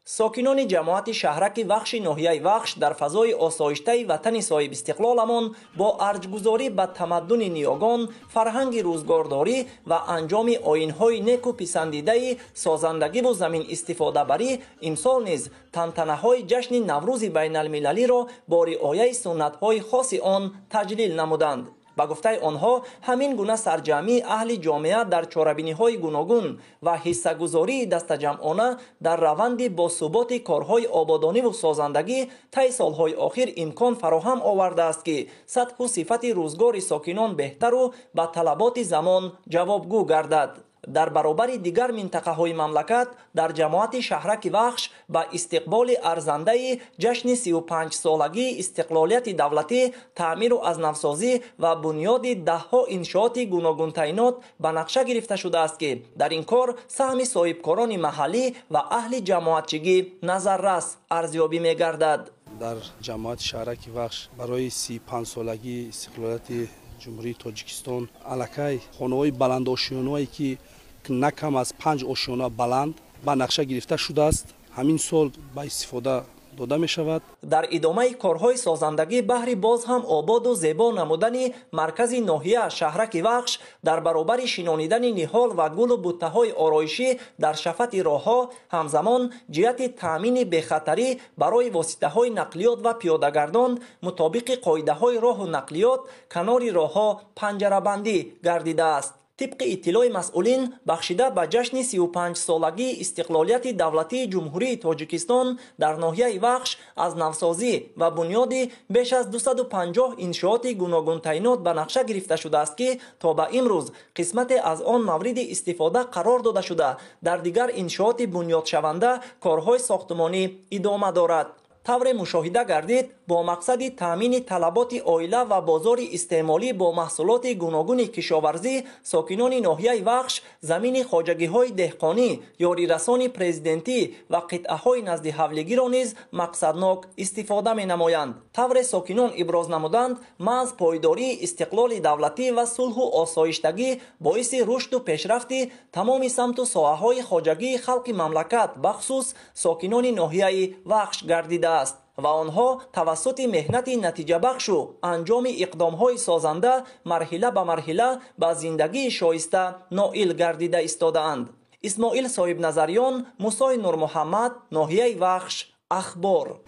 ساکنان جماعت شهرکی وخش ناحیه وخش در فضای آسایشته وطن صاحب استقلالمان با ارجگذاری به تمدن نیاگان، فرهنگ روزگارداری و انجام آیین‌های نیک و پسندیده سازندگی و زمین استفاده بری امسال نیز تنتنه‌های جشن نوروز بین المللی را با رعایت سنت‌های خاص آن تجلیل نمودند. با گفته آنها همین گونه سرجمی اهل جامعه در چاره‌بینی‌های گوناگون و حصه‌گذاری دستجمعانه در روند باثبات کارهای آبادانی و سازندگی طی سالهای آخر امکان فراهم آورده است که سطح و صفت روزگار ساکنان بهتر و به طلبات زمان جوابگو گردد. در برابر دیگر منطقه‌های مملکت در جماعت شهرک وخش با استقبال ارزنده جشن 35 سالگی استقلالیت دولتی، تعمیر و ازنوسازی و بنیاد ده‌ها انشاءات گوناگون تعینات به نقشه گرفته شده است که در این کار سهم صاحبکاران محلی و اهل جماعتچگی نظررس ارزیابی می‌گردد. در جماعت شهرکی وخش برای 35 سالگی استقلالیت جمهوری تاجیکستان الکی خانه‌های بلند آشیانه‌ای که نه کم از 5 آشیانه بلند با نقشه گرفته شده است همین سال با استفاده داده می شود. در ادامه کارهای سازندگی بهر باز هم آباد و زیبا نمودن مرکز ناحیه شهرک وخش در برابر شینانیدن نهال و گل و بوته‌های آرایشی در شفت راه‌ها همزمان جهت تامین بخطری برای واسطه‌های نقلیات و پیاده‌گردان مطابق قاعده‌های راه و نقلیات کنار راه‌ها پنجره‌بندی گردیده است. طبق اطلاع مسئولین بخشیده به جشن 35 سالگی استقلالیت دولتی جمهوری تاجیکستان در ناحیه وخش از نوسازی و بنیاد بیش از 250 انشاءات گوناگون تعینات به نقشه گرفته شده است که تا به امروز قسمت از آن مورد استفاده قرار داده شده در دیگر انشاءات بنیاد شونده کارهای ساختمانی ادامه دارد. طور مشاهده گردید با مقصد تامین طلبات عائله و بازار استعمالی با محصولات گوناگون کشاورزی ساکنان ناحیه وخش زمین خواجگی‌های دهقانی، یاری رسان پرزیدنتی و قطعه‌های نزد حولگی را نیز مقصدناک استفاده می‌نمایند. طور ساکنان ابراز نمودند محض پایداری استقلال دولتی و صلح و آسایشتگی باعث رشد و پیشرفت تمام سمت و ساحه‌های خواجگی خلق مملکت بخصوص ساکنان ناحیه وخش گردیده است و آنها توسط مهنت نتیجه بخش و انجام اقدام‌های سازنده مرحله به مرحله به زندگی شایسته نائل گردیده ایستاده‌اند. اسماعیل صاحب نظریان، موسی نور محمد، ناحیه وخش، اخبار.